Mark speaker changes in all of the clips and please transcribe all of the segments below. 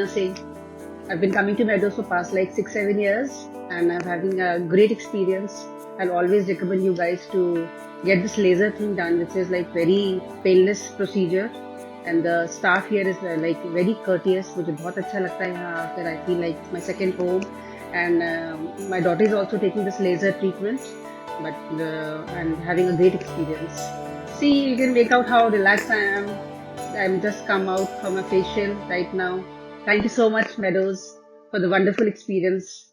Speaker 1: Singh. I've been coming to Meadows for past like 6-7 years, and I'm having a great experience. I'll always recommend you guys to get this laser thing done, which is like very painless procedure. And the staff here is like very courteous. मुझे बहुत अच्छा लगता है यहाँ आकर. I feel like it's my second home. And my daughter is also taking this laser treatment, but and having a great experience. See, you can make out how relaxed I am. I'm just come out from a facial right now. Thank you so much, Meadows, for the wonderful experience.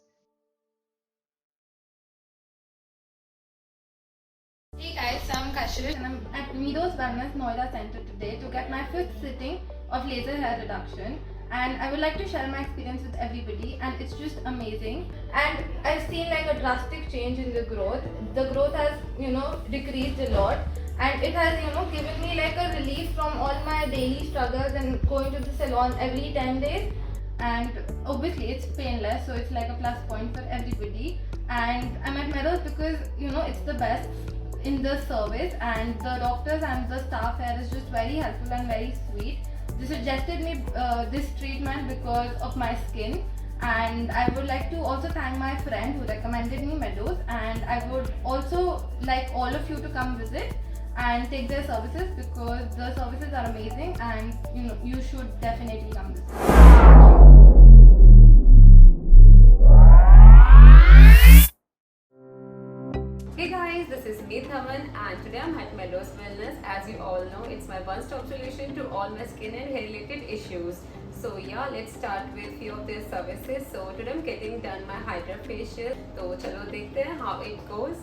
Speaker 2: Hey guys, I'm Kashish and I'm at Meadows Wellness Noida Center today to get my 5th sitting of laser hair reduction, and I would like to share my experience with everybody, and it's just amazing. And I've seen like a drastic change in the growth. The growth has decreased a lot, and it has given me like a relief from all my daily struggles and going to the salon every 10 days. And obviously it's painless, so it's like a plus point for everybody. And I'm at Meadows because it's the best in the service, and the doctors and the staff here is just very helpful and very sweet. They suggested me this treatment because of my skin, and I would like to also thank my friend who recommended me Meadows, and I would also like all of you to come visit and take their services because the services are amazing, and you should definitely come visit.
Speaker 3: Hey guys, this is me Thaman, and today I'm at Meadows Wellness. As you all know, it's my one-stop solution to all my skin and hair related issues. So yeah, let's start with few of their services. So today I'm getting done my Hydra facial. So chalo dekhte hain how it goes.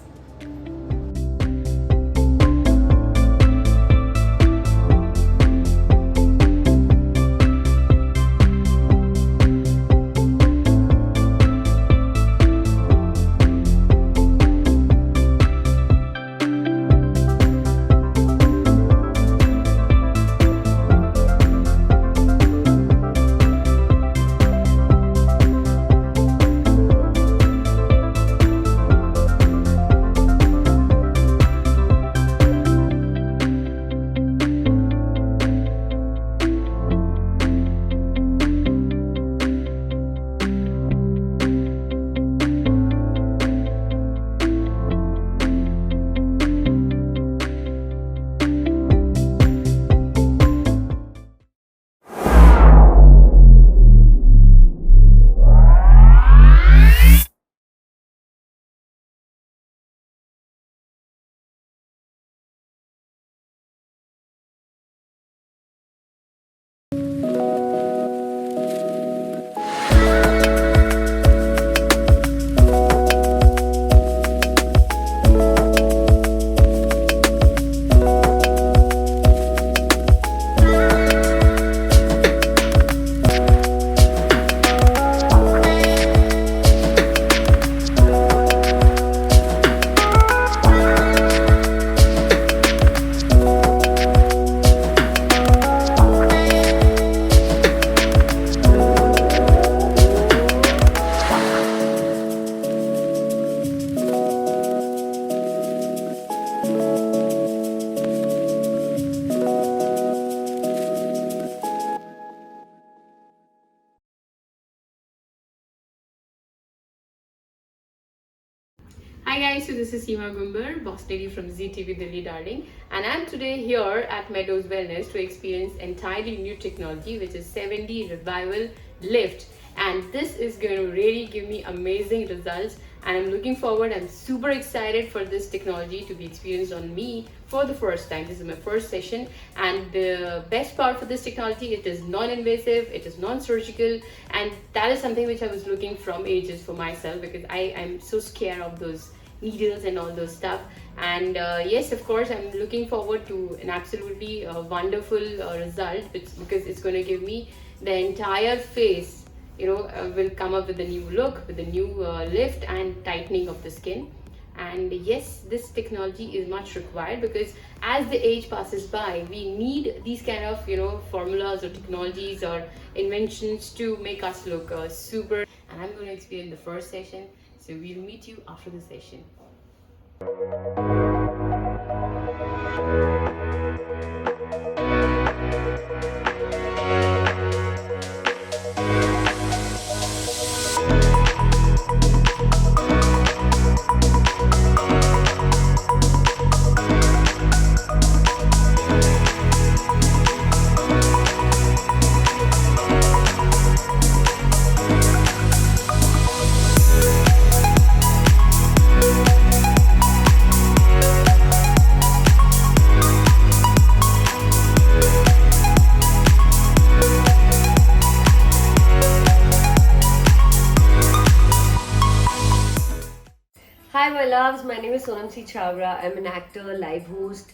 Speaker 4: Hi guys, so this is Seema Gumbar, boss lady from ZTV Delhi Darling, and I'm today here at Meadows Wellness to experience entirely new technology, which is 7D Revival Lift, and this is going to really give me amazing results, and I'm looking forward. I'm super excited for this technology to be experienced on me for the first time. This is my first session, and the best part for this technology, it is non-invasive, it is non-surgical, and that is something which I was looking from ages for myself, because I am so scared of those needles and all those stuff. And yes, of course, I'm looking forward to an absolutely wonderful result, because it's going to give me the entire face, will come up with a new look, with a new lift and tightening of the skin. And yes, this technology is much required, because as the age passes by, we need these kind of formulas or technologies or inventions to make us look super. And I'm going to experience the first session, so we'll meet you after the session.
Speaker 5: Hi, my loves. My name is Sonam C. Chawra. I'm an actor, live host,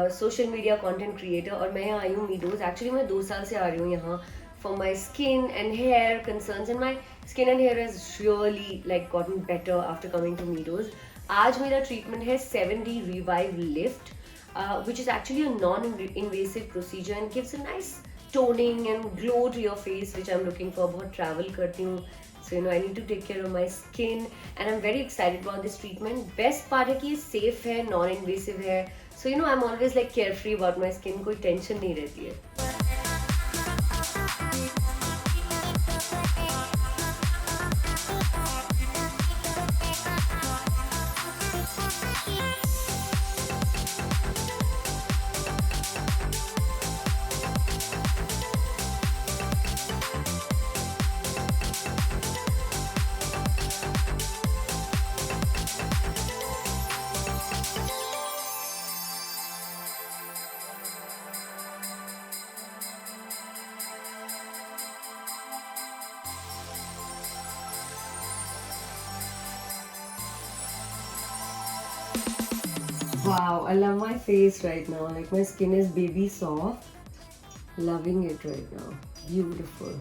Speaker 5: social media content creator. और मैं यहाँ आई हूँ meadows. Actually मैं 2 साल से आ रही हूँ यहाँ for my skin and hair concerns, and my skin and hair has really like gotten better after coming to Meadows. आज मेरा treatment है 7D Revive Lift, which is actually a non-invasive procedure and gives a nice toning and glow to your face, which I'm looking for. बहुत travel करती हूँ, so you know I need to take care of my skin, and I'm very excited about this treatment. Best part है कि ये safe है, non-invasive है, so you know I'm always like carefree about my skin. कोई tension नहीं रहती है. Wow, I love my face right now. Like my skin is baby soft. Loving it right now. Beautiful.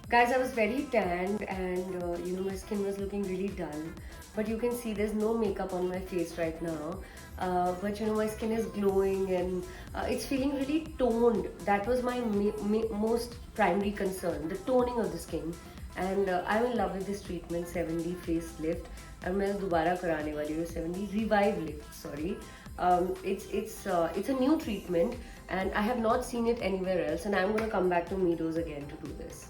Speaker 5: Guys, I was very tanned and you know my skin was looking really dull. But you can see there's no makeup on my face right now. But you know my skin is glowing and it's feeling really toned. That was my most primary concern, the toning of the skin. And I'm in love with this treatment, 7D face lift. And मैं दोबारा कराने वाली हूँ 7D Revive Lift. Sorry, it's a new treatment and I have not seen it anywhere else. And I'm gonna come back to Meadows again to do this.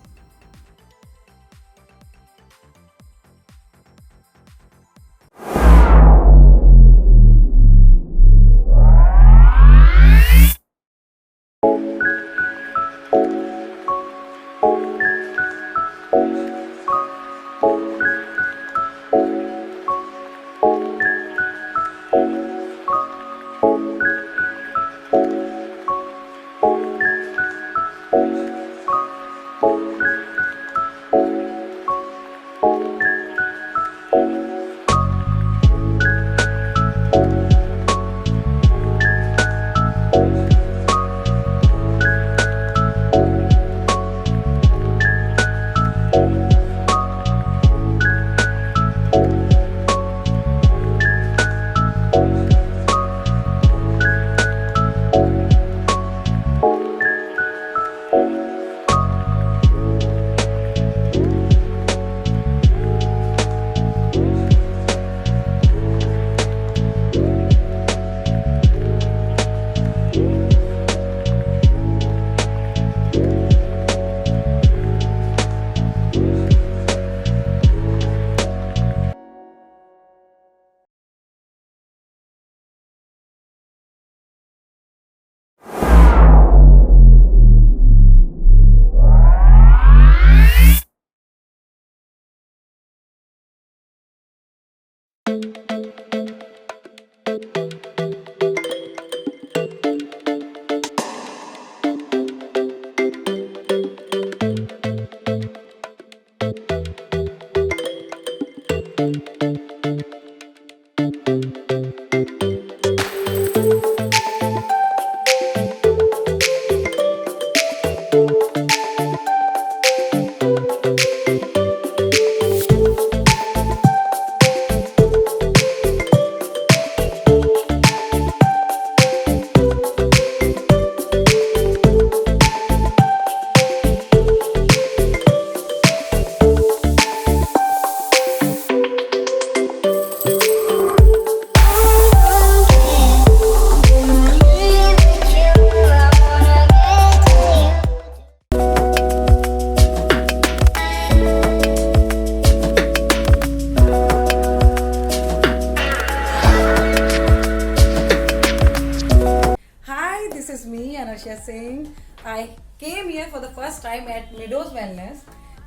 Speaker 6: Anusha Singh. I came here for the first time at Meadows Wellness,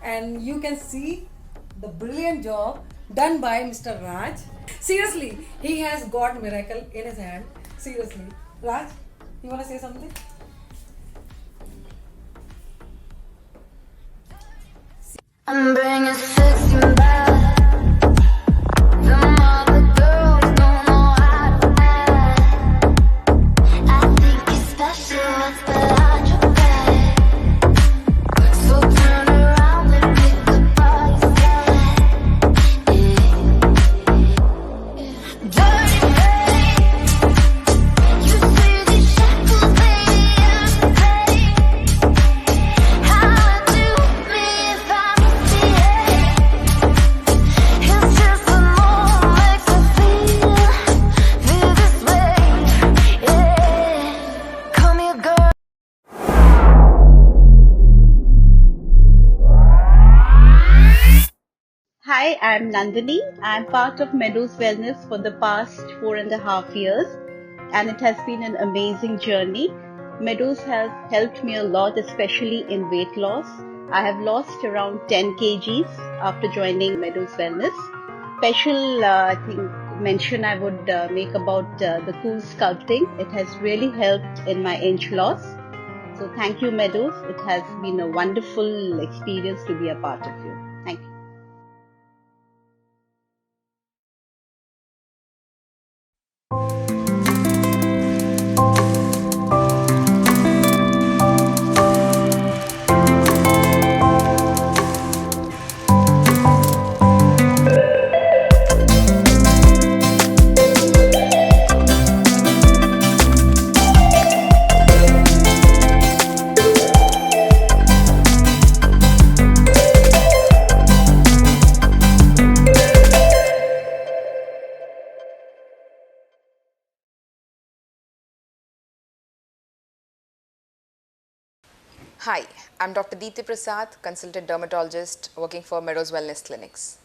Speaker 6: and you can see the brilliant job done by Mr. Raj. Seriously, he has got miracle in his hand. Seriously. Raj, you want to say something?
Speaker 7: I'm bringing sexy back. The mother Hi, I'm Nandini. I'm part of Meadows Wellness for the past 4.5 years, and it has been an amazing journey. Meadows has helped me a lot, especially in weight loss. I have lost around 10 kgs after joining Meadows Wellness. Special, I think, mention I would make about the cool sculpting. It has really helped in my inch loss. So thank you, Meadows. It has been a wonderful experience to be a part of you. Thank you.
Speaker 8: Hi, I'm Dr. Deepthi Prasad, consultant dermatologist working for Meadows Wellness Clinics.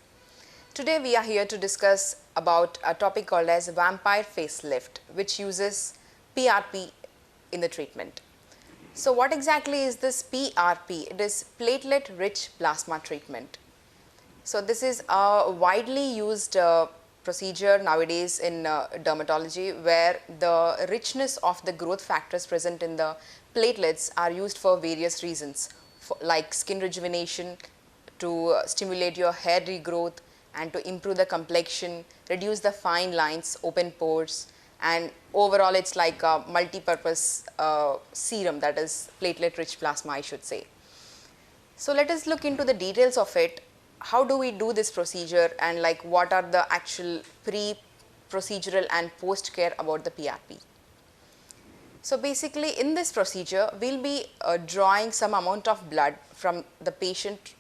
Speaker 8: Today we are here to discuss about a topic called as vampire facelift, which uses PRP in the treatment. So what exactly is this PRP? It is platelet rich plasma treatment. So this is a widely used procedure nowadays in dermatology, where the richness of the growth factors present in the platelets are used for various reasons, like skin rejuvenation, to stimulate your hair regrowth, and to improve the complexion, reduce the fine lines, open pores, and overall it's like a multi-purpose serum, that is platelet rich plasma, I should say. So let us look into the details of it. How do we do this procedure, and like what are the actual pre-procedural and post-care about the PRP? So basically in this procedure, we'll be drawing some amount of blood from the patient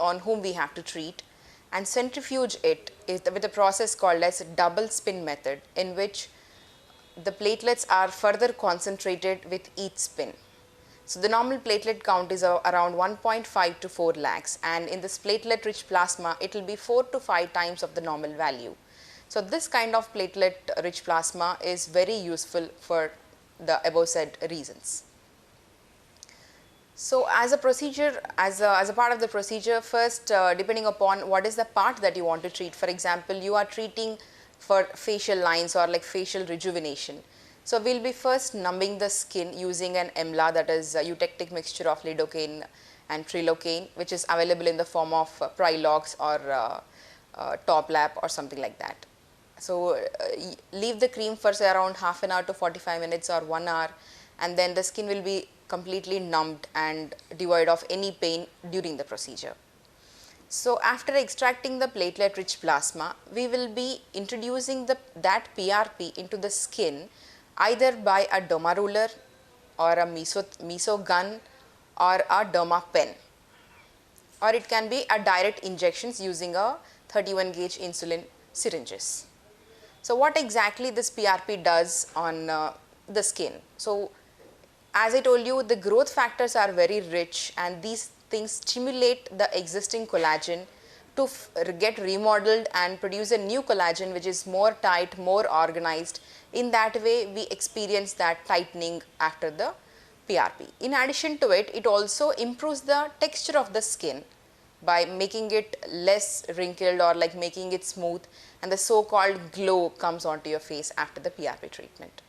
Speaker 8: on whom we have to treat and centrifuge it with a process called as double spin method, in which the platelets are further concentrated with each spin. So the normal platelet count is around 1.5 to 4 lakhs, and in this platelet rich plasma it will be 4 to 5 times of the normal value. So this kind of platelet rich plasma is very useful for the above said reasons. So as a procedure, as a part of the procedure, first depending upon what is the part that you want to treat. For example, you are treating for facial lines or like facial rejuvenation. So we'll be first numbing the skin using an EMLA, that is a eutectic mixture of lidocaine and trilocaine, which is available in the form of Prilox or Top Lap or something like that. So leave the cream for say around half an hour to 45 minutes or 1 hour, and then the skin will be completely numbed and devoid of any pain during the procedure. So after extracting the platelet rich plasma, we will be introducing that PRP into the skin either by a derma ruler or a meso gun or a derma pen, or it can be a direct injections using a 31 gauge insulin syringes. So what exactly this PRP does on the skin? So as I told you, the growth factors are very rich, and these things stimulate the existing collagen to get remodeled and produce a new collagen which is more tight, more organized. In that way, we experience that tightening after the PRP. In addition to it, it also improves the texture of the skin by making it less wrinkled or like making it smooth, and the so-called glow comes onto your face after the PRP treatment.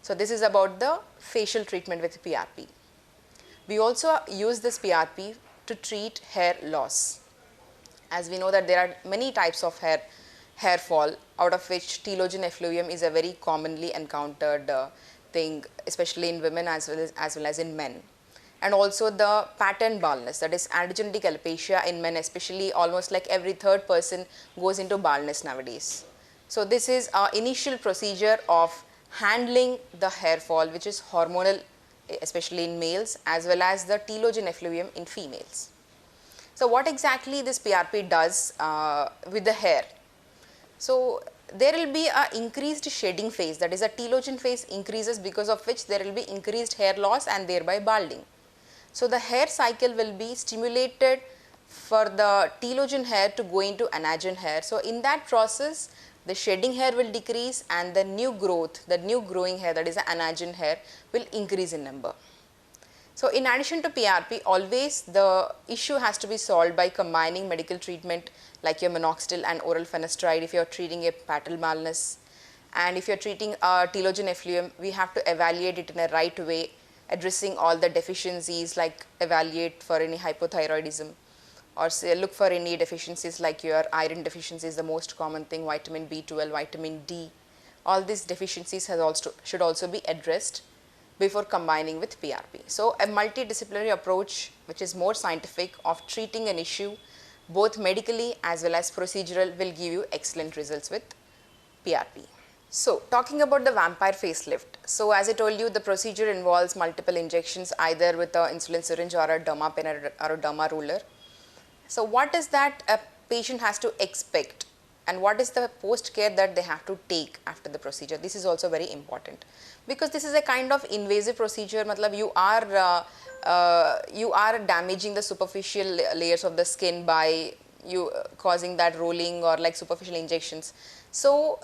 Speaker 8: So this is about the facial treatment with PRP. We also use this PRP to treat hair loss. As we know that there are many types of hair fall, out of which telogen effluvium is a very commonly encountered thing, especially in women as well as in men. And also the pattern baldness, that is androgenetic alopecia in men especially. Almost like every third person goes into baldness nowadays. So this is our initial procedure of handling the hair fall, which is hormonal, especially in males, as well as the telogen effluvium in females. So what exactly this PRP does with the hair? So there will be a increased shedding phase, that is a telogen phase increases, because of which there will be increased hair loss and thereby balding. So the hair cycle will be stimulated for the telogen hair to go into anagen hair. So in that process, the shedding hair will decrease and the new growth, the new growing hair, that is the anagen hair, will increase in number. So in addition to PRP, always the issue has to be solved by combining medical treatment like your minoxidil and oral finasteride if you are treating a patel baldness. And if you are treating a telogen effluvium, we have to evaluate it in a right way, addressing all the deficiencies, like evaluate for any hypothyroidism, or say look for any deficiencies like your iron deficiency is the most common thing, vitamin B12, vitamin D. All these deficiencies should also be addressed before combining with PRP. So a multidisciplinary approach which is more scientific of treating an issue both medically as well as procedural will give you excellent results with PRP. So talking about the vampire facelift. So as I told you, the procedure involves multiple injections either with an insulin syringe or a derma pen or a derma ruler. So what is that a patient has to expect, and what is the post care that they have to take after the procedure? This is also very important because this is a kind of invasive procedure. Matlab you are damaging the superficial layers of the skin by you causing that rolling or like superficial injections. So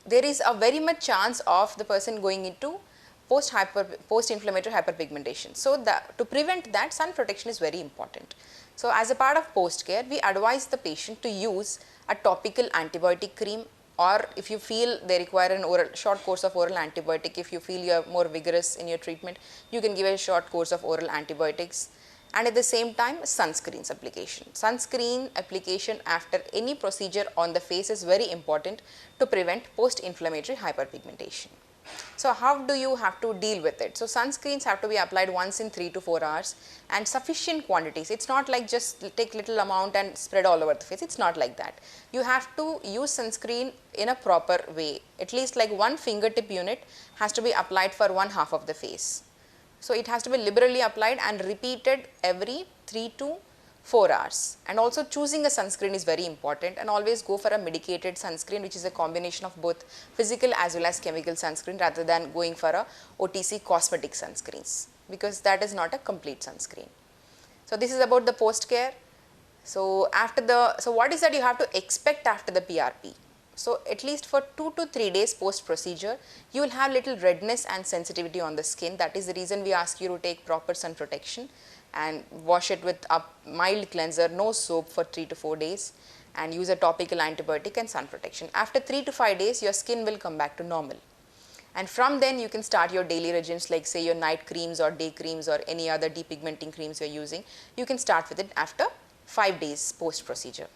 Speaker 8: there is a very much chance of the person going into post-inflammatory hyperpigmentation. So to prevent that, sun protection is very important. So as a part of post care, we advise the patient to use a topical antibiotic cream, or if you feel they require an short course of oral antibiotic, if you feel you are more vigorous in your treatment, you can give a short course of oral antibiotics. And at the same time, sunscreen application. Sunscreen application after any procedure on the face is very important to prevent post-inflammatory hyperpigmentation. So how do you have to deal with it? So sunscreens have to be applied once in 3 to 4 hours and sufficient quantities. It's not like just take little amount and spread all over the face. It's not like that. You have to use sunscreen in a proper way. At least like 1 fingertip unit has to be applied for 1/2 of the face. So it has to be liberally applied and repeated every 3 to 4 hours. And also choosing a sunscreen is very important, and always go for a medicated sunscreen, which is a combination of both physical as well as chemical sunscreen, rather than going for a OTC cosmetic sunscreens, because that is not a complete sunscreen. So this is about the post care. So what is that you have to expect after the PRP? So at least for 2 to 3 days post procedure, you will have little redness and sensitivity on the skin. That is the reason we ask you to take proper sun protection and wash it with a mild cleanser, no soap, for 3 to 4 days, and use a topical antibiotic and sun protection. After 3 to 5 days, your skin will come back to normal. And from then you can start your daily regimes, like say your night creams or day creams or any other depigmenting creams you are using. You can start with it after 5 days post procedure.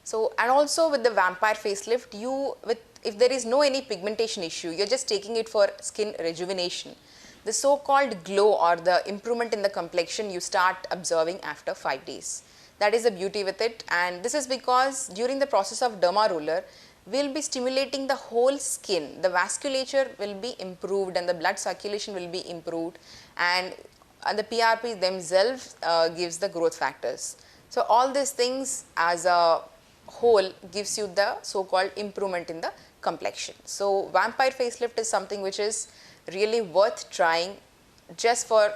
Speaker 8: So, and also with the vampire facelift, if there is no any pigmentation issue, you are just taking it for skin rejuvenation. The so-called glow or the improvement in the complexion you start observing after 5 days. That is the beauty with it, and this is because during the process of derma roller, we will be stimulating the whole skin. The vasculature will be improved and the blood circulation will be improved, and the PRP themselves gives the growth factors. So all these things as a whole gives you the so-called improvement in the complexion. So vampire facelift is something which is really worth trying just for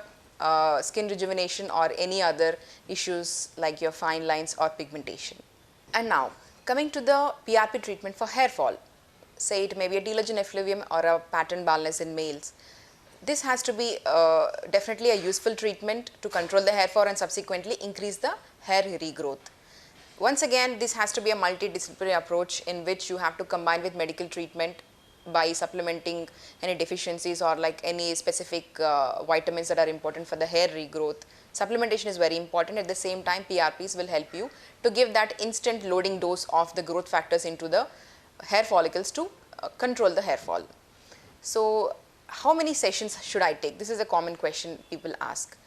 Speaker 8: skin rejuvenation or any other issues like your fine lines or pigmentation. And now coming to the PRP treatment for hair fall, say it may be a telogen effluvium or a pattern baldness in males. This has to be definitely a useful treatment to control the hair fall and subsequently increase the hair regrowth. Once again, this has to be a multidisciplinary approach in which you have to combine with medical treatment by supplementing any deficiencies or like any specific vitamins that are important for the hair regrowth. Supplementation is very important. At the same time, PRPs will help you to give that instant loading dose of the growth factors into the hair follicles to control the hair fall. So how many sessions should I take? This is a common question people ask.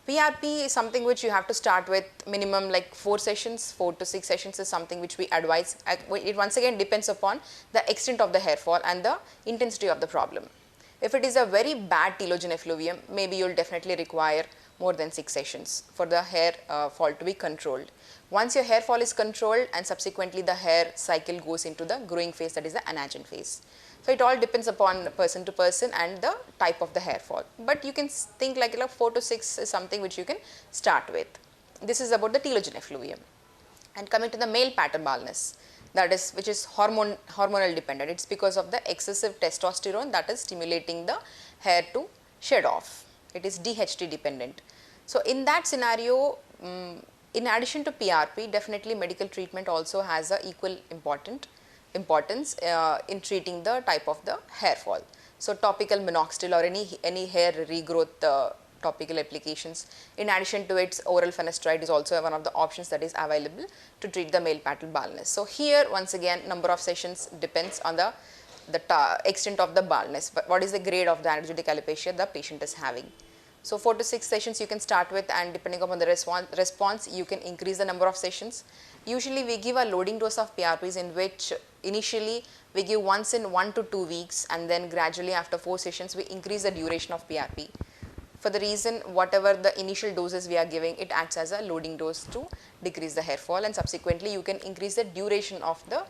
Speaker 8: PRP is something which you have to start with minimum like 4 sessions, 4 to 6 sessions is something which we advise. It once again depends upon the extent of the hair fall and the intensity of the problem. If it is a very bad telogen effluvium, maybe you will definitely require more than 6 sessions for the hair fall to be controlled. Once your hair fall is controlled and subsequently the hair cycle goes into the growing phase, that is the anagen phase. So it all depends upon person to person and the type of the hair fall. But you can think like 4 to 6 is something which you can start with. This is about the telogen effluvium. And coming to the male pattern baldness, that is which is hormonal dependent. It's because of the excessive testosterone that is stimulating the hair to shed off. It is DHT dependent. So in that scenario, in addition to PRP, definitely medical treatment also has a equal importance in treating the type of the hair fall. So topical minoxidil or any hair regrowth topical applications. In addition to its oral finasteride is also one of the options that is available to treat the male pattern baldness. So here once again number of sessions depends on the extent of the baldness, but what is the grade of the androgenetic alopecia the patient is having. So 4 to 6 sessions you can start with, and depending upon the response you can increase the number of sessions. Usually we give a loading dose of PRPs in which initially we give once in 1 to 2 weeks, and then gradually after 4 sessions we increase the duration of PRP. For the reason whatever the initial doses we are giving, it acts as a loading dose to decrease the hair fall, and subsequently you can increase the duration of the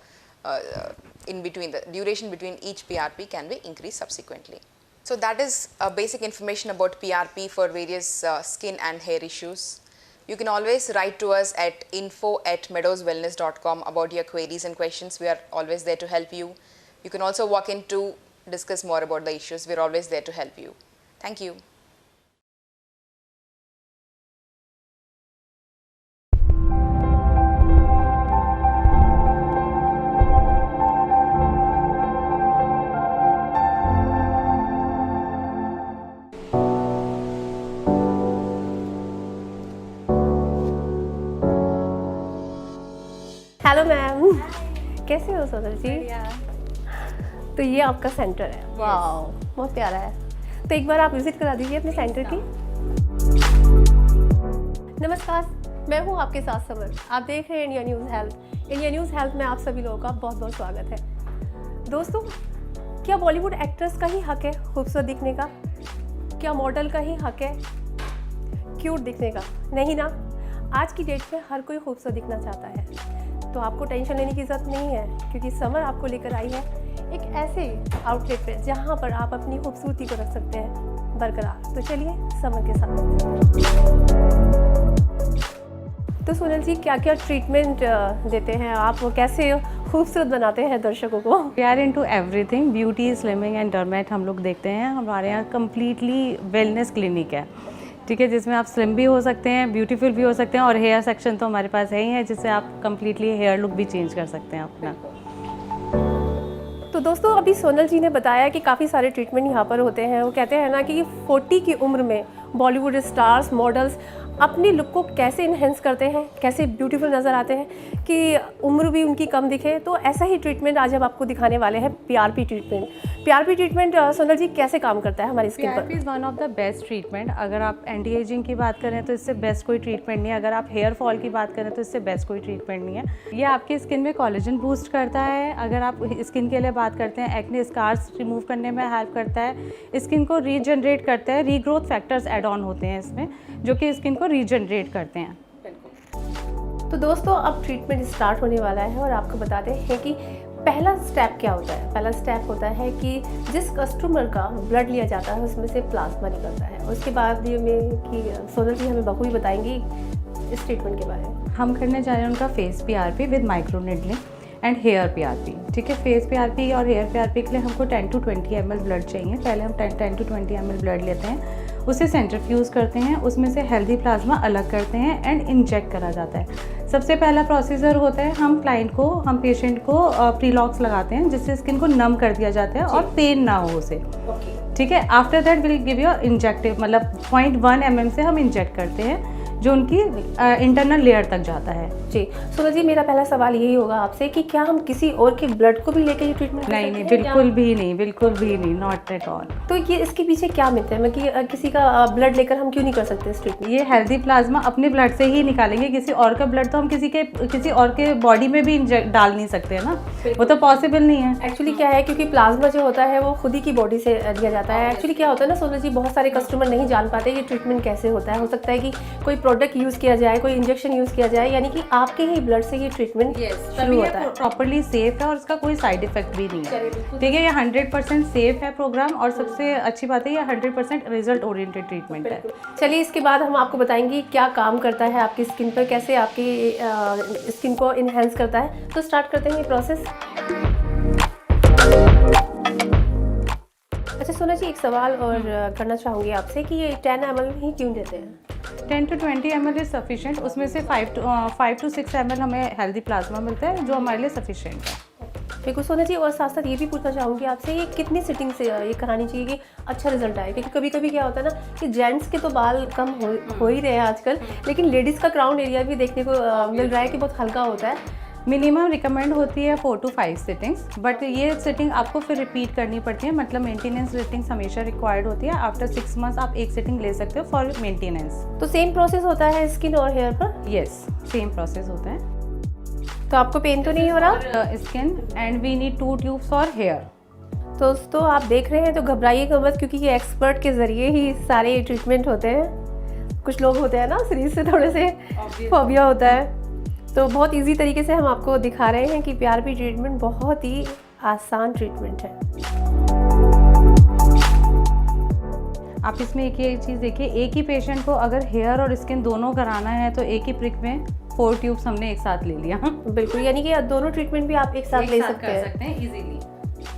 Speaker 8: duration between each PRP can be increased subsequently. So that is basic information about PRP for various skin and hair issues. You can always write to us at info@meadowswellness.com about your queries and questions. We are always there to help you. You can also walk in to discuss more about the issues. We are always there to help you. Thank you.
Speaker 9: Hello ma'am, कैसे हो सोनल जी? तो ये आपका centre है। Wow, बहुत प्यारा है। तो एक बार आप विजिट करा दीजिए अपने सेंटर की। नमस्कार, मैं हूँ आपके साथ समर। आप देख रहे हैं India news health. India news health में आप सभी लोगों का बहुत बहुत स्वागत है। दोस्तों, क्या बॉलीवुड एक्ट्रेस का ही हक है खूबसूरत दिखने का? क्या मॉडल का ही हक है क्यूट दिखने का? नहीं ना। आज की डेट में हर कोई खूबसूरत दिखना चाहता है, तो आपको टेंशन लेने की ज़रूरत नहीं है, क्योंकि समर आपको लेकर आई है एक ऐसे आउटलेट पे जहाँ पर आप अपनी खूबसूरती को रख सकते हैं बरकरार। तो चलिए समर के साथ। तो सोनल जी, क्या क्या ट्रीटमेंट देते हैं आप? कैसे खूबसूरत बनाते हैं दर्शकों को?
Speaker 10: We are into everything, beauty, slimming and derma हम लोग देखते हैं। हमारे यहाँ कम्प्लीटली वेलनेस क्लिनिक है, ठीक है, जिसमें आप स्लिम भी हो सकते हैं, ब्यूटीफुल भी हो सकते हैं, और हेयर सेक्शन तो हमारे पास है ही है, जिससे आप कम्प्लीटली हेयर लुक भी चेंज कर सकते हैं अपना।
Speaker 9: तो दोस्तों, अभी सोनल जी ने बताया कि काफ़ी सारे ट्रीटमेंट यहाँ पर होते हैं। वो कहते हैं ना कि 40 की उम्र में बॉलीवुड स्टार्स, मॉडल्स अपनी लुक को कैसे इन्हेंस करते हैं, कैसे ब्यूटीफुल नज़र आते हैं कि उम्र भी उनकी कम दिखे। तो ऐसा ही ट्रीटमेंट आज हम आपको दिखाने वाले हैं, PRP treatment. PRP treatment Sonal ji कैसे काम करता है हमारी स्किन पर?
Speaker 10: PRP is one of the best treatment. अगर आप एंटी एजिंग की बात करें तो इससे बेस्ट कोई ट्रीटमेंट नहीं है। अगर आप हेयर फॉल की बात करें तो इससे बेस्ट कोई ट्रीटमेंट नहीं है। ये आपकी स्किन में कोलेजन बूस्ट करता है। अगर आप स्किन के लिए बात करते हैं, एक्ने स्कार्स रिमूव करने में हेल्प करता है, स्किन को रीजनरेट करता है। रीग्रोथ फैक्टर्स एड ऑन होते हैं इसमें, जो कि स्किन को रीजनरेट करते हैं।
Speaker 9: तो दोस्तों, अब ट्रीटमेंट स्टार्ट होने वाला है और आपको बताते हैं कि पहला स्टेप क्या होता है। पहला स्टेप होता है कि जिस कस्टमर का ब्लड लिया जाता है उसमें से प्लाज्मा निकलता है। उसके बाद ये में कि सोनल जी हमें बखूबी बताएंगी इस ट्रीटमेंट के बारे में।
Speaker 10: हम करने जा रहे हैं उनका face PRP with micro needling and hair PRP, ठीक है। फेस PRP और हेयर PRP के लिए हमको 10 to 20 ml ब्लड चाहिए। पहले हम 10 to 20 ml ब्लड लेते हैं, उसे सेंट्रीफ्यूज़ करते हैं, उसमें से हेल्दी प्लाज्मा अलग करते हैं एंड इंजेक्ट करा जाता है। सबसे पहला प्रोसीजर होता है, हम पेशेंट को प्रीलॉक्स लगाते हैं, जिससे स्किन को नम कर दिया जाता है और पेन ना हो उसे, ठीक है। After that will give you injective, मतलब 0.1 mm से हम इंजेक्ट करते हैं, जो उनकी इंटरनल लेयर तक जाता है।
Speaker 9: जी सोनल जी, मेरा पहला सवाल यही होगा आपसे कि क्या हम किसी और के ब्लड को भी लेके ये ट्रीटमेंट?
Speaker 10: नहीं, बिल्कुल भी नहीं, बिल्कुल भी नहीं, नॉट एट ऑल।
Speaker 9: तो ये इसके पीछे क्या मिथ है, मैं कि किसी का ब्लड लेकर हम क्यों नहीं कर सकते इस ट्रीटमेंट?
Speaker 10: ये हेल्दी प्लाज्मा अपने ब्लड से ही निकालेंगे। किसी और का ब्लड तो हम किसी और के बॉडी में भी डाल नहीं सकते है ना, वो तो पॉसिबल नहीं है।
Speaker 9: एक्चुअली क्या है, क्योंकि प्लाज्मा जो होता है वो खुद ही की बॉडी से लिया जाता है। एक्चुअली क्या होता है ना सोनल जी, बहुत सारे कस्टमर नहीं जान पाते ये ट्रीटमेंट कैसे होता है। हो सकता है कि कोई प्रोडक्ट यूज़ किया जाए, कोई इंजेक्शन यूज़ किया जाए, यानी कि आपके ही ब्लड से ये ट्रीटमेंट शुरू होता है।
Speaker 10: प्रॉपरली सेफ है और इसका कोई साइड इफेक्ट भी नहीं है। ठीक है, ये 100% सेफ है प्रोग्राम, और सबसे अच्छी बात है ये 100% रिजल्ट ओरिएंटेड ट्रीटमेंट है।
Speaker 9: चलिए इसके बाद हम आपको बताएंगे क्या काम करता है आपकी स्किन पर, कैसे आपकी स्किन को इन्हेंस करता है। तो स्टार्ट करते हैं ये प्रोसेस। अच्छा सोना जी, एक सवाल और करना चाहूँगी आपसे कि ये 10 ml ही क्यों देते हैं?
Speaker 10: 10 to 20 ml इज सफिशिएंट। उसमें से 5 to 6 ml हमें हेल्दी प्लाज्मा मिलता है, जो हमारे लिए सफिशिएंट है।
Speaker 9: बिल्कुल सोना जी, और साथ साथ ये भी पूछना चाहूँगी आपसे, ये कितनी सिटिंग से ये करानी चाहिए कि अच्छा रिजल्ट आए? क्योंकि कभी कभी क्या होता है ना कि जेंट्स के तो बाल कम हो ही रहे हैं आजकल, लेकिन लेडीज़ का क्राउन एरिया भी देखने को मिल रहा है कि बहुत हल्का होता है।
Speaker 10: मिनिमम रिकमेंड होती है 4 to 5 सिटिंग्स, बट ये सिटिंग आपको फिर रिपीट करनी पड़ती है, मतलब मेंटेनेंस सिटिंग्स हमेशा रिक्वायर्ड होती है। आफ्टर 6 मंथ्स आप एक सिटिंग ले सकते हो फॉर मेंटेनेंस।
Speaker 9: तो सेम प्रोसेस होता है स्किन और हेयर पर?
Speaker 10: यस, सेम प्रोसेस होता है।
Speaker 9: तो आपको पेन तो नहीं हो रहा?
Speaker 10: Skin and we need 2 tubes for hair.
Speaker 9: दोस्तों आप देख रहे हैं तो घबराइएगा मत, क्योंकि ये एक्सपर्ट के ज़रिए ही सारे ट्रीटमेंट होते हैं। कुछ लोग होते हैं ना शरीर से थोड़े से फोबिया होता है, तो बहुत इजी तरीके से हम आपको दिखा रहे हैं कि PRP ट्रीटमेंट बहुत ही आसान ट्रीटमेंट है।
Speaker 10: आप इसमें एक ही चीज़ देखिए, एक ही पेशेंट को अगर हेयर और स्किन दोनों कराना है तो एक ही प्रिक में 4 ट्यूब्स हमने एक साथ ले लिया।
Speaker 9: बिल्कुल, यानी कि दोनों ट्रीटमेंट भी आप एक साथ ले सकते हैं
Speaker 10: इजीली।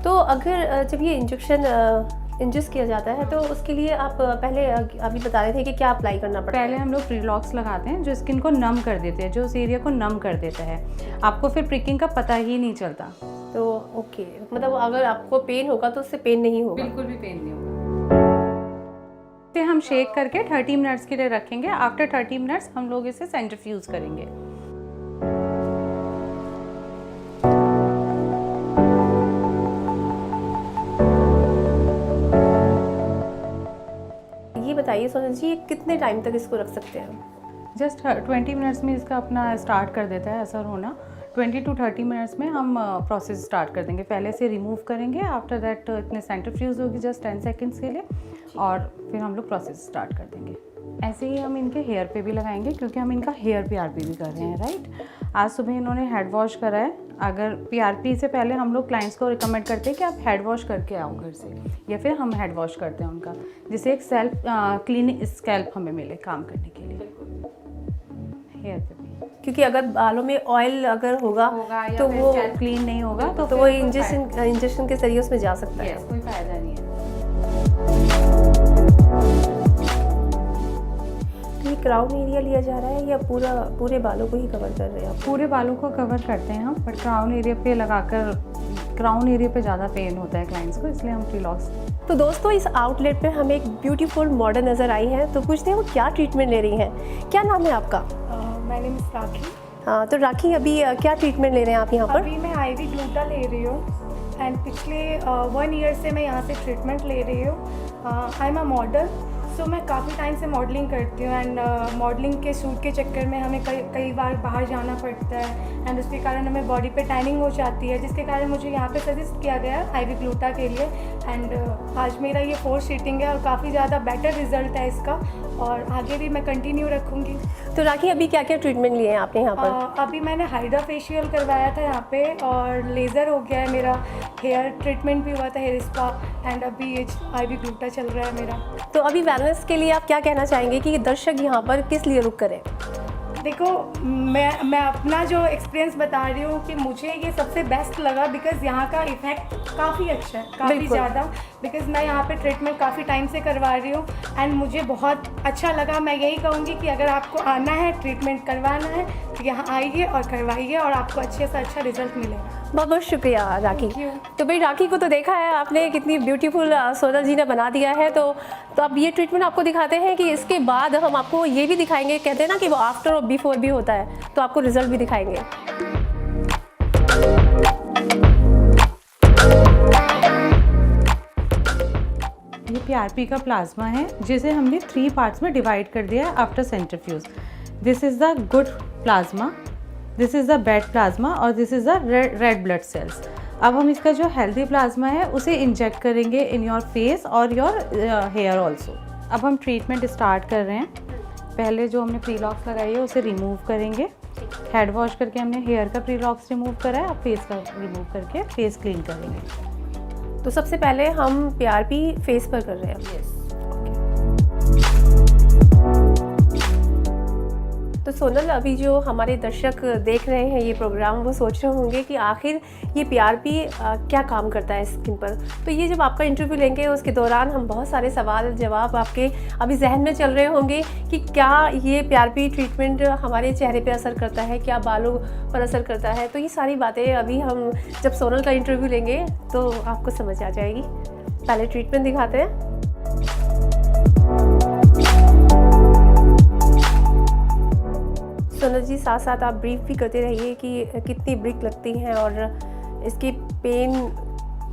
Speaker 9: तो अगर जब ये इंजेक्शन इंजेक्ट किया जाता है तो उसके लिए आप पहले अभी बता रहे थे कि क्या अप्लाई करना पड़ता है?
Speaker 10: पहले हम लोग प्रीलॉक्स लगाते हैं जो स्किन को नम कर देते हैं, जो उस एरिया को नम कर देता है। आपको फिर प्रिकिंग का पता ही नहीं चलता।
Speaker 9: तो ओके, मतलब अगर आपको पेन होगा तो उससे पेन नहीं होगा?
Speaker 10: बिल्कुल भी पेन नहीं होगा। फिर हम शेक करके 30 मिनट्स के लिए रखेंगे। आफ्टर 30 मिनट्स हम लोग इसे सेंट्रीफ्यूज करेंगे।
Speaker 9: ये बताइए सोनल जी, कितने टाइम तक इसको रख सकते हैं हम?
Speaker 10: जस्ट 20 मिनट्स में इसका अपना स्टार्ट कर देता है असर होना। 20 to 30 मिनट्स में हम प्रोसेस स्टार्ट कर देंगे। पहले से रिमूव करेंगे, आफ्टर दैट इतने सेंट्रीफ्यूज होगी जस्ट 10 सेकेंड्स के लिए, और फिर हम लोग प्रोसेस स्टार्ट कर देंगे। ऐसे ही हम इनके हेयर पे भी लगाएंगे, क्योंकि हम इनका हेयर PRP भी कर रहे हैं, राइट। आज सुबह इन्होंने हेड वॉश करा है। अगर PRP से पहले हम लोग क्लाइंट्स को रिकमेंड करते हैं कि आप हेड वॉश करके आओ घर से, या फिर हम हेड वॉश करते हैं उनका, जिससे एक सेल्फ क्लीन स्कैल्प हमें मिले काम करने के लिए हेयर पे भी।
Speaker 9: क्योंकि अगर बालों में ऑयल अगर होगा तो वो
Speaker 10: क्लीन नहीं होगा,
Speaker 9: तो वो इंजेक्शन के जरिए उसमें जा सकता है।
Speaker 10: कोई फायदा नहीं है।
Speaker 9: ये क्राउन एरिया लिया जा रहा है या पूरे बालों को ही कवर कर रहे हैं आप?
Speaker 10: पूरे बालों को कवर करते हैं हम, बट क्राउन एरिया पे लगाकर क्राउन एरिया पे ज़्यादा पेन होता है क्लाइंट्स को, इसलिए हम प्रीलॉक्स।
Speaker 9: तो दोस्तों इस आउटलेट पे हमें एक ब्यूटीफुल मॉडल नज़र आई है, तो पूछते हैं वो क्या ट्रीटमेंट ले रही हैं। क्या नाम है आपका?
Speaker 11: माय नेम इज़ राखी।
Speaker 9: हाँ, तो राखी अभी क्या ट्रीटमेंट ले रहे हैं आप यहाँ पर?
Speaker 11: अभी मैं IV ग्लूटा ले रही हूँ, एंड पिछले 1 ईयर से मैं यहाँ से ट्रीटमेंट ले रही हूँ। आई एम अ मॉडल, सो मैं काफ़ी टाइम से मॉडलिंग करती हूँ, एंड मॉडलिंग के शूट के चक्कर में हमें कई बार बाहर जाना पड़ता है, एंड उसके कारण हमें बॉडी पे टैनिंग हो जाती है, जिसके कारण मुझे यहाँ पे सजेस्ट किया गया है IV ग्लूटा के लिए। एंड आज मेरा ये 4th सीटिंग है और काफ़ी ज़्यादा बेटर रिजल्ट है इसका, और आगे भी मैं कंटिन्यू रखूँगी।
Speaker 9: तो राखी अभी क्या क्या ट्रीटमेंट लिए हैं आपने यहाँ पर?
Speaker 11: अभी मैंने हाइड्रा फेशियल करवाया था यहाँ पे, और लेज़र हो गया है मेरा, हेयर ट्रीटमेंट भी हुआ था, हेयर स्पा, एंड अभी ये IV ग्लूटा चल रहा है मेरा।
Speaker 9: तो अभी वेलनेस के लिए आप क्या कहना चाहेंगे कि दर्शक यहाँ पर किस लिए रुक करें?
Speaker 11: देखो, मैं अपना जो एक्सपीरियंस बता रही हूँ कि मुझे ये सबसे बेस्ट लगा, बिकॉज़ यहाँ का इफ़ेक्ट काफ़ी अच्छा है, काफ़ी ज़्यादा, बिकॉज़ मैं यहाँ पे ट्रीटमेंट काफ़ी टाइम से करवा रही हूँ, एंड मुझे बहुत अच्छा लगा। मैं यही कहूँगी कि अगर आपको आना है, ट्रीटमेंट करवाना है, तो यहाँ आइए और करवाइए, और आपको अच्छे से अच्छा रिजल्ट मिलेगा।
Speaker 9: बहुत बहुत शुक्रिया राखी। तो भाई राखी को तो देखा है आपने, कितनी ब्यूटीफुल सोनल जी ने बना दिया है। तो अब ये ट्रीटमेंट आपको दिखाते हैं कि इसके बाद हम आपको ये भी दिखाएंगे, कहते हैं ना कि वो आफ्टर और बिफोर भी होता है, तो आपको रिजल्ट भी दिखाएंगे।
Speaker 10: ये PRP का प्लाज्मा है, जिसे हमने 3 पार्ट्स में डिवाइड कर दिया है after centrifuge. This is the good plasma, this is the bad plasma, और this is the red blood cells. अब हम इसका जो हेल्दी प्लाज्मा है उसे इंजेक्ट करेंगे इन योर फेस और योर हेयर ऑल्सो। अब हम ट्रीटमेंट स्टार्ट कर रहे हैं। पहले जो हमने प्री लॉक्स लगाई है उसे रिमूव करेंगे। हेड वॉश करके हमने हेयर का प्री लॉक्स रिमूव करा है, अब फेस का रिमूव करके फेस क्लीन करेंगे।
Speaker 9: तो सबसे पहले हम PRP फेस पर कर रहे हैं। तो सोनल, अभी जो हमारे दर्शक देख रहे हैं ये प्रोग्राम, वो सोच रहे होंगे कि आखिर ये PRP क्या काम करता है स्किन पर। तो ये जब आपका इंटरव्यू लेंगे उसके दौरान हम बहुत सारे सवाल जवाब आपके अभी जहन में चल रहे होंगे कि क्या ये PRP ट्रीटमेंट हमारे चेहरे पे असर करता है, क्या बालों पर असर करता है। तो ये सारी बातें अभी हम जब सोनल का इंटरव्यू लेंगे तो आपको समझ आ जाएगी। पहले ट्रीटमेंट दिखाते हैं। सोनल जी, साथ साथ आप ब्रीफ भी करते रहिए कि कितनी ब्रिक लगती हैं और इसकी पेन।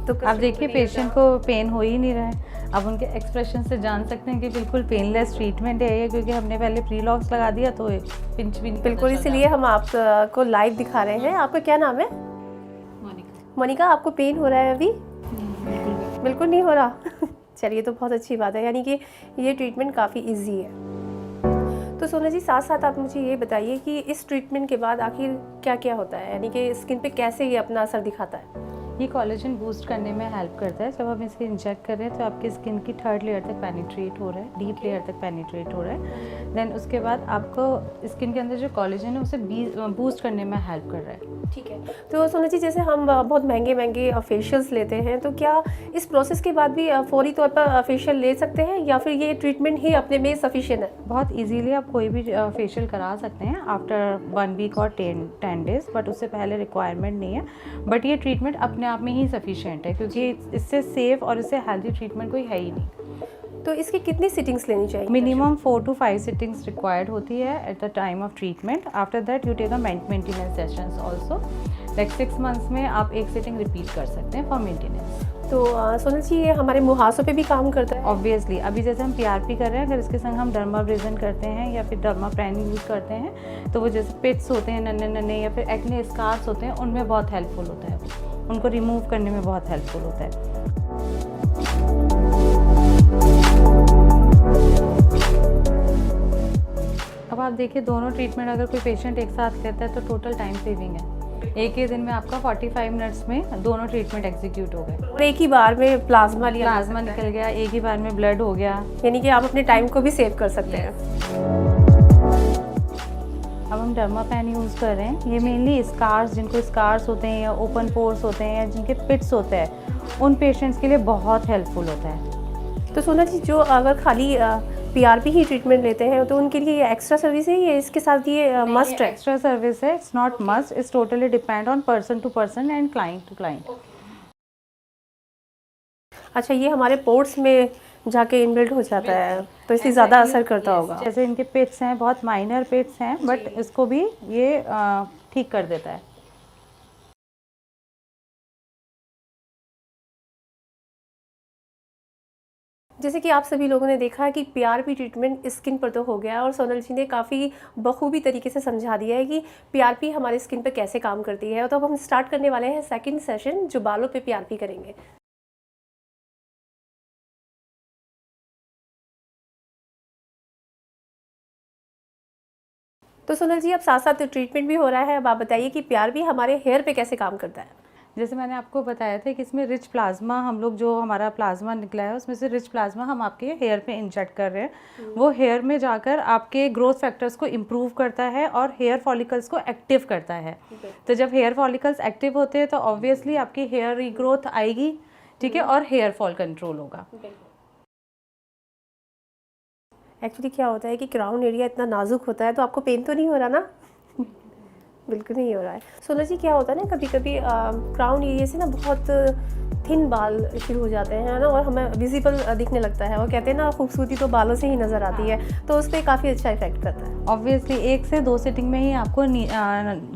Speaker 9: तो
Speaker 10: आप देखिए पेशेंट को पेन हो ही नहीं रहा है। अब उनके एक्सप्रेशन से जान सकते हैं कि बिल्कुल पेनलेस ट्रीटमेंट है ये, क्योंकि हमने पहले प्री लॉक्स लगा दिया तो पिंच भी नहीं।
Speaker 9: बिल्कुल, इसलिए हम आपको लाइव दिखा रहे हैं। आपका क्या नाम है? मोनिका। आपको पेन हो रहा है अभी? बिल्कुल नहीं हो रहा। चलिए, तो बहुत अच्छी बात है, यानी कि ये ट्रीटमेंट काफ़ी ईजी है। तो सोना जी, साथ साथ आप मुझे ये बताइए कि इस ट्रीटमेंट के बाद आखिर क्या क्या होता है, यानी कि स्किन पे कैसे ये अपना असर दिखाता है?
Speaker 10: ये कोलेजन बूस्ट करने में हेल्प करता है। जब हम इसे इंजेक्ट कर रहे हैं तो आपकी स्किन की 3rd लेयर तक पेनिट्रेट हो रहा है, डीप लेयर तक पेनिट्रेट हो रहा है। देन उसके बाद आपको स्किन के अंदर जो कोलेजन है उसे बूस्ट करने में हेल्प कर रहा है।
Speaker 9: ठीक है। तो सोना जी, जैसे हम बहुत महंगे फेशियल्स लेते हैं, तो क्या इस प्रोसेस के बाद भी फौरी तौर पर फेशियल ले सकते हैं या फिर ये ट्रीटमेंट ही अपने में सफिशिएंट है?
Speaker 10: बहुत ईजीली आप कोई भी फेशियल करा सकते हैं आफ्टर 1 वीक और 10 डेज, बट उससे पहले रिक्वायरमेंट नहीं है। बट ये ट्रीटमेंट अपने आप में ही सफिशिएंट है, क्योंकि इससे सेफ और इससे हेल्दी ट्रीटमेंट कोई है ही नहीं।
Speaker 9: तो इसकी कितनी सिटिंग्स लेनी चाहिए?
Speaker 10: मिनिमम 4 to 5 सिटिंग्स रिक्वायर्ड होती है at the time of treatment. After that you take a maintenance sessions also, like 6 months में आप एक सिटिंग रिपीट कर सकते हैं फॉर मेंटेनेंस।
Speaker 9: तो सोनल जी, ये हमारे मुहासों पे भी काम करता है?
Speaker 10: ऑब्वियसली, अभी जैसे हम PRP कर रहे हैं, अगर इसके संग हम डर्माब्रेजन करते हैं या फिर डर्माप्रेन यूज़ करते हैं तो वो जैसे पिट्स होते हैं नन्हे नन्हे या फिर एक्ने स्कार्स होते हैं, उनमें बहुत हेल्पफुल होता है। उनको रिमूव करने में बहुत हेल्पफुल होता है। अब आप देखिए, दोनों ट्रीटमेंट अगर कोई पेशेंट एक साथ लेता है तो टोटल टाइम सेविंग है। एक ही दिन में आपका 45 मिनट्स में दोनों ट्रीटमेंट एग्जीक्यूट हो गए।
Speaker 9: और एक ही बार में प्लाज्मा
Speaker 10: निकल गया, एक ही बार में ब्लड हो गया,
Speaker 9: यानी कि आप अपने टाइम को भी सेव कर सकते हैं।
Speaker 10: अब हम डर्मापेन यूज़ कर रहे हैं। ये मेनली स्कार्स, जिनको स्कार्स होते हैं या ओपन पोर्स होते हैं या जिनके पिट्स होते हैं, उन पेशेंट्स के लिए बहुत हेल्पफुल होता है।
Speaker 9: तो सोना जी, जो अगर खाली PRP ही ट्रीटमेंट लेते हैं तो उनके लिए एक्स्ट्रा सर्विस है या इसके साथ ये मस्ट है?
Speaker 10: एक्स्ट्रा सर्विस है, it's not must, it's totally depend on person to person and client to client.
Speaker 9: अच्छा, ये हमारे पोर्ट्स में जाके इनबिल्ट हो जाता है, तो इससे ज़्यादा असर करता होगा।
Speaker 10: जैसे इनके पिट्स हैं, बहुत माइनर पिट्स हैं, बट इसको भी ये ठीक कर देता है।
Speaker 9: जैसे कि आप सभी लोगों ने देखा है कि PRP ट्रीटमेंट स्किन पर तो हो गया, और सोनल जी ने काफ़ी बखूबी तरीके से समझा दिया है कि PRP हमारे स्किन पर कैसे काम करती है। तो अब हम स्टार्ट करने वाले हैं सेकंड सेशन, जो बालों पे PRP करेंगे। तो सोनल जी, अब साथ साथ ट्रीटमेंट भी हो रहा है, अब आप बताइए कि PRP हमारे हेयर पे कैसे काम करता है?
Speaker 10: जैसे मैंने आपको बताया था कि इसमें रिच प्लाज्मा, हम लोग जो हमारा प्लाज्मा निकला है उसमें से रिच प्लाज्मा हम आपके हेयर पे इंजेक्ट कर रहे हैं। वो हेयर में जाकर आपके ग्रोथ फैक्टर्स को इम्प्रूव करता है और हेयर फॉलिकल्स को एक्टिव करता है। तो जब हेयर फॉलिकल्स एक्टिव होते हैं तो ऑब्वियसली आपकी हेयर रीग्रोथ आएगी, ठीक है, और हेयर फॉल कंट्रोल होगा।
Speaker 9: एक्चुअली क्या होता है कि क्राउन एरिया इतना नाजुक होता है, तो आपको पेन तो नहीं हो रहा ना? बिल्कुल नहीं हो रहा है। सोना जी, क्या होता है ना, कभी कभी क्राउन एरिया से ना बहुत थिन बाल शुरू हो जाते हैं ना, और हमें विजिबल दिखने लगता है। और कहते हैं ना, खूबसूरती तो बालों से ही नज़र आती है, तो उस पर काफ़ी अच्छा इफेक्ट करता है।
Speaker 10: ऑब्वियसली 1 से 2 सिटिंग में ही आपको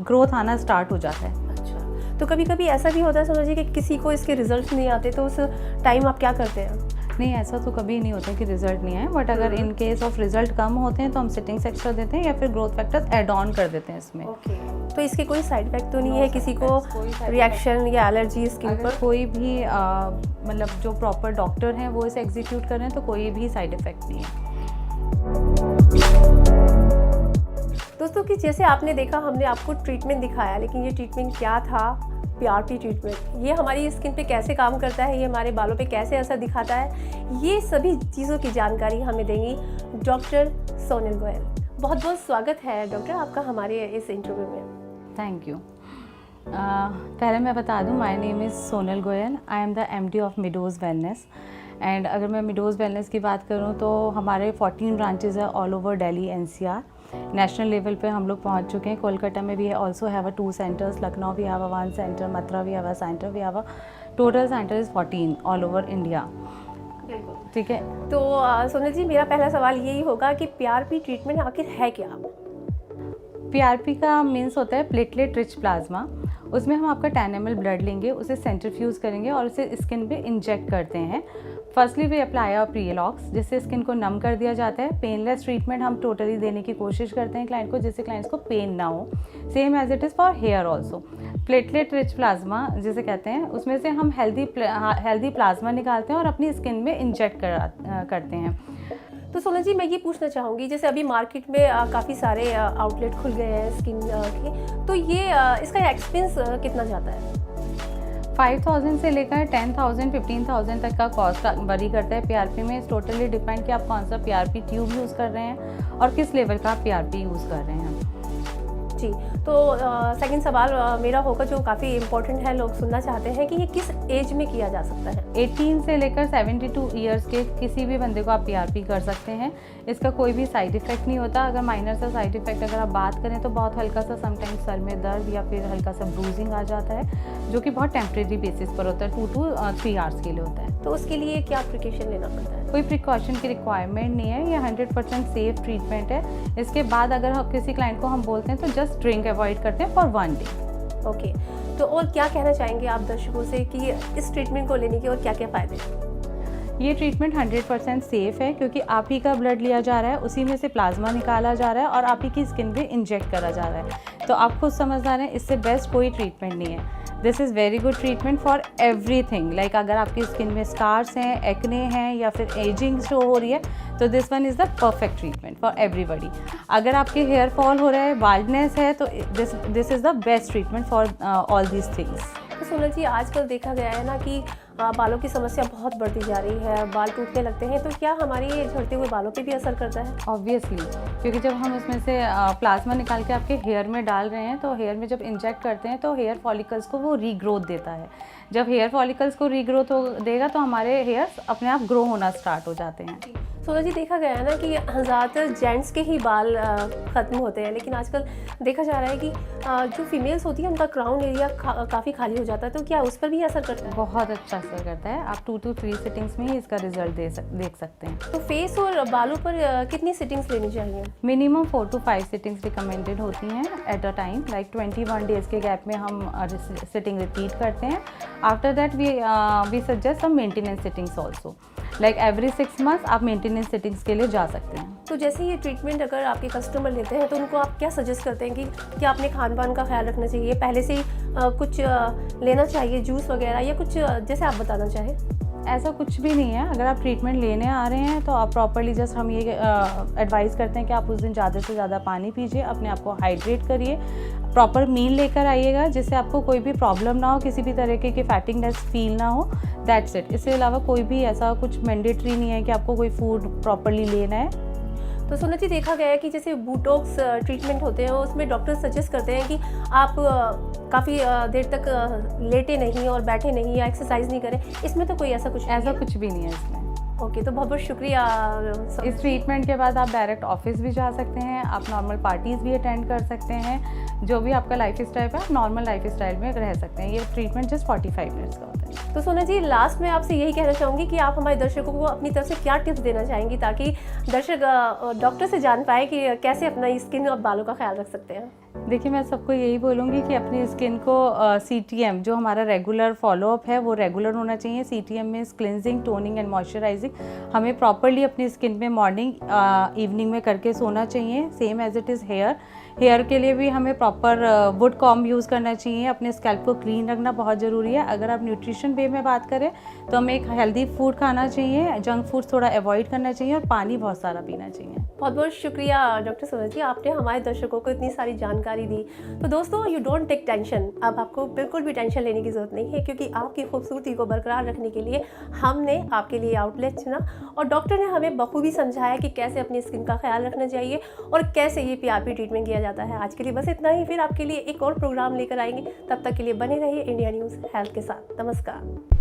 Speaker 10: ग्रोथ आना स्टार्ट हो जाता है।
Speaker 9: अच्छा, तो कभी कभी ऐसा भी होता है सोना जी कि किसी को इसके रिजल्ट नहीं आते, तो उस टाइम आप क्या करते हैं?
Speaker 10: नहीं, ऐसा तो कभी नहीं होता कि रिजल्ट नहीं आए, बट अगर इन केस ऑफ रिजल्ट कम होते हैं तो हम सिटिंग्स एक्स्ट्रा देते हैं या फिर ग्रोथ फैक्टर्स ऐड ऑन कर देते हैं इसमें।
Speaker 9: तो इसके कोई साइड इफेक्ट तो नहीं है, किसी को रिएक्शन या एलर्जी स्किन पर?
Speaker 10: कोई भी मतलब जो प्रॉपर डॉक्टर हैं वो इसे एग्जीक्यूट कर रहे हैं तो कोई भी साइड इफेक्ट नहीं है।
Speaker 9: दोस्तों कि जैसे आपने देखा हमने आपको ट्रीटमेंट दिखाया, लेकिन ये ट्रीटमेंट क्या था, पीआरपी ट्रीटमेंट, ये हमारी स्किन पे कैसे काम करता है, ये हमारे बालों पे कैसे असर दिखाता है, ये सभी चीज़ों की जानकारी हमें देंगी डॉक्टर सोनल गोयल। बहुत बहुत स्वागत है डॉक्टर आपका हमारे इस इंटरव्यू में।
Speaker 10: Thank you. पहले मैं बता दूं, my name is Sonal Goyal, I am the MD of Meadows wellness. And अगर मैं मिडोज़ वेलनेस की बात करूं तो हमारे 14 ब्रांचेज़ है all over Delhi NCR. National level पे हम लोग पहुंच चुके हैं। कोलकाता में भी ऑल्सो हैव 2 सेंटर्स, लखनऊ भी हैव 1 सेंटर, मथुरा भी have centre, we have total centre is 14 all over India. ठीक है,
Speaker 9: तो सोनल जी मेरा पहला सवाल यही होगा कि पीआरपी ट्रीटमेंट आखिर है क्या?
Speaker 10: पीआरपी का मीन्स होता है प्लेटलेट रिच प्लाज्मा। उसमें हम आपका 10 ml ब्लड लेंगे, उसे सेंट्रीफ्यूज करेंगे और उसे स्किन पे इंजेक्ट करते हैं। फर्स्टली वी अप्लाई आवर प्रीलॉक्स, जिससे स्किन को नम कर दिया जाता है। पेनलेस ट्रीटमेंट हम टोटली देने की कोशिश करते हैं क्लाइंट को, जिससे क्लाइंट्स को पेन ना हो। Same as it is for hair also. Platelet rich plasma जिसे कहते हैं, उसमें से हम हेल्दी प्लाज्मा निकालते हैं और अपनी स्किन में इंजेक्ट करते हैं।
Speaker 9: तो सोनल जी मैं ये पूछना चाहूँगी, जैसे अभी मार्केट में काफ़ी सारे आउटलेट खुल गए हैं स्किन के, तो ये इसका एक्सपेंस कितना जाता है?
Speaker 10: 5,000 से लेकर 10,000 15,000 तक का कॉस्ट वरी करता है पीआरपी में। इस टोटली डिपेंड कि आप कौन सा पीआरपी ट्यूब यूज़ कर रहे हैं और किस लेवल का पीआरपी यूज़ कर रहे हैं।
Speaker 9: जी, तो सेकंड सवाल मेरा होगा जो काफ़ी इम्पोर्टेंट है, लोग सुनना चाहते हैं कि ये किस एज में किया जा सकता है?
Speaker 10: 18 से लेकर 72 ईयर्स के किसी भी बंदे को आप पीआरपी कर सकते हैं। इसका कोई भी साइड इफ़ेक्ट नहीं होता। अगर माइनर सा साइड इफ़ेक्ट अगर आप बात करें तो बहुत हल्का सा समटाइम्स सर में दर्द या फिर हल्का सा ब्रूजिंग आ जाता है, जो कि बहुत टेम्प्रेरी बेसिस पर होता है, 2 to 3 आवर्स के लिए होता है।
Speaker 9: तो उसके लिए क्या प्रिकॉशन लेना पड़ता है?
Speaker 10: कोई प्रिकॉशन की रिक्वायरमेंट नहीं है, ये 100% सेफ ट्रीटमेंट है। इसके बाद अगर किसी क्लाइंट को हम बोलते हैं तो जस्ट ड्रिंक अवॉइड करते हैं फॉर 1 डे।
Speaker 9: ओके, तो और क्या कहना चाहेंगे आप दर्शकों से कि इस ट्रीटमेंट को लेने के और क्या क्या फ़ायदे हैं?
Speaker 10: ये ट्रीटमेंट 100% सेफ़ है, क्योंकि आप ही का ब्लड लिया जा रहा है, उसी में से प्लाज्मा निकाला जा रहा है और आप ही की स्किन पे इंजेक्ट करा जा रहा है। तो आप खुद समझदार हैं, इससे बेस्ट कोई ट्रीटमेंट नहीं है। This is very good treatment for everything. Like अगर आपकी स्किन में स्कार्स हैं, एक्ने हैं या फिर एजिंग शो हो रही है, तो this one is the perfect treatment for everybody. अगर आपके हेयर फॉल हो रहा है, बाल्डनेस है, तो this is the best treatment for all these things.
Speaker 9: तो सोनल जी आजकल देखा गया है ना कि बालों की समस्या बहुत बढ़ती जा रही है, बाल टूटने लगते हैं, तो क्या हमारी झड़ते हुए बालों पे भी असर करता है?
Speaker 10: ऑब्वियसली, क्योंकि जब हम उसमें से प्लाज्मा निकाल के आपके हेयर में डाल रहे हैं, तो हेयर में जब इंजेक्ट करते हैं तो हेयर फॉलिकल्स को वो रीग्रोथ देता है। जब हेयर फॉलिकल्स को रीग्रोथ देगा तो हमारे हेयर्स अपने आप ग्रो होना स्टार्ट हो जाते हैं।
Speaker 9: सोनल जी देखा गया है ना कि ज़्यादातर जेंट्स के ही बाल ख़त्म होते हैं, लेकिन आजकल देखा जा रहा है कि जो फीमेल्स होती हैं उनका क्राउन एरिया काफ़ी खाली हो जाता है, तो क्या उस पर भी असर करता है?
Speaker 10: बहुत अच्छा असर करता है। आप 2 to 3 सिटिंग्स में ही इसका रिजल्ट देख सकते हैं।
Speaker 9: तो फेस और बालों पर कितनी सिटिंग्स लेनी चाहिए?
Speaker 10: मिनिमम 4 to 5 सिटिंग्स रिकमेंडेड होती हैं at a time. Like 21 days के गैप में हम सिटिंग रिपीट करते हैं। After that we suggest some maintenance sittings also. Like every 6 months आप मेंटेनेंस सिटिंग्स के लिए जा सकते हैं।
Speaker 9: तो जैसे ये ट्रीटमेंट अगर आपके कस्टमर लेते हैं तो उनको आप क्या सजेस्ट करते हैं कि क्या अपने खान पान का ख्याल रखना चाहिए, पहले से ही कुछ लेना चाहिए, जूस वगैरह, या कुछ जैसे आप बताना चाहें?
Speaker 10: ऐसा कुछ भी नहीं है। अगर आप ट्रीटमेंट लेने आ रहे हैं तो आप प्रॉपरली जस्ट हम ये एडवाइस करते हैं कि आप उस दिन ज़्यादा से ज़्यादा पानी पीजिए, अपने आप को हाइड्रेट करिए, प्रॉपर मील लेकर आइएगा जिससे आपको कोई भी प्रॉब्लम ना हो, किसी भी तरीके की फैटिंगनेस फील ना हो। That's it. इसके अलावा कोई भी ऐसा कुछ मैंडेटरी नहीं है कि आपको कोई फूड प्रॉपरली लेना है।
Speaker 9: तो सोनल जी देखा गया है कि जैसे बोटॉक्स ट्रीटमेंट होते हैं उसमें डॉक्टर सजेस्ट करते हैं कि आप काफ़ी देर तक लेटे नहीं और बैठे नहीं या एक्सरसाइज नहीं करें, इसमें तो कोई ऐसा कुछ
Speaker 10: भी नहीं है इसमें।
Speaker 9: ओके, तो बहुत बहुत शुक्रिया।
Speaker 10: इस ट्रीटमेंट के बाद आप डायरेक्ट ऑफिस भी जा सकते हैं, आप नॉर्मल पार्टीज़ भी अटेंड कर सकते हैं, जो भी आपका लाइफ स्टाइल है आप नॉर्मल लाइफ स्टाइल में रह सकते हैं। ये ट्रीटमेंट जस्ट 45 मिनट्स का होता है।
Speaker 9: तो सोना जी लास्ट में आपसे यही कहना चाहूँगी कि आप हमारे दर्शकों को अपनी तरफ से क्या टिप्स देना चाहेंगी ताकि दर्शक डॉक्टर से जान पाए कि कैसे अपना स्किन और बालों का ख्याल रख सकते हैं।
Speaker 10: देखिए, मैं सबको यही बोलूँगी कि अपनी स्किन को CTM जो हमारा रेगुलर फॉलोअप है वो रेगुलर होना चाहिए। CTM में क्लिनजिंग, टोनिंग एंड मॉइस्चराइजिंग हमें प्रॉपरली अपनी स्किन में मॉर्निंग इवनिंग में करके सोना चाहिए। Same as it is hair hair के लिए भी हमें प्रॉपर वुड कॉम्ब यूज़ करना चाहिए, अपने स्कैल्प को क्लीन रखना बहुत ज़रूरी है। अगर आप न्यूट्रिशन वे में बात करें तो हमें एक हेल्दी फूड खाना चाहिए, जंक फूड थोड़ा अवॉइड करना चाहिए और पानी बहुत सारा पीना चाहिए।
Speaker 9: बहुत बहुत शुक्रिया डॉक्टर सोनल जी, आपने हमारे दर्शकों को इतनी सारी जानकारी दी। तो दोस्तों, यू डोंट टेक टेंशन, अब आपको बिल्कुल भी टेंशन लेने की ज़रूरत नहीं है, क्योंकि आपकी खूबसूरती को बरकरार रखने के लिए हमने आपके लिए आउटलेट चुना और डॉक्टर ने हमें बखूबी समझाया कि कैसे अपनी स्किन का ख्याल रखना चाहिए और कैसे ये PRP ट्रीटमेंट किया जाता है। आज के लिए बस इतना ही, फिर आपके लिए एक और प्रोग्राम लेकर आएंगे। तब तक के लिए बने रहिए इंडिया न्यूज़ हेल्थ के साथ। नमस्कार।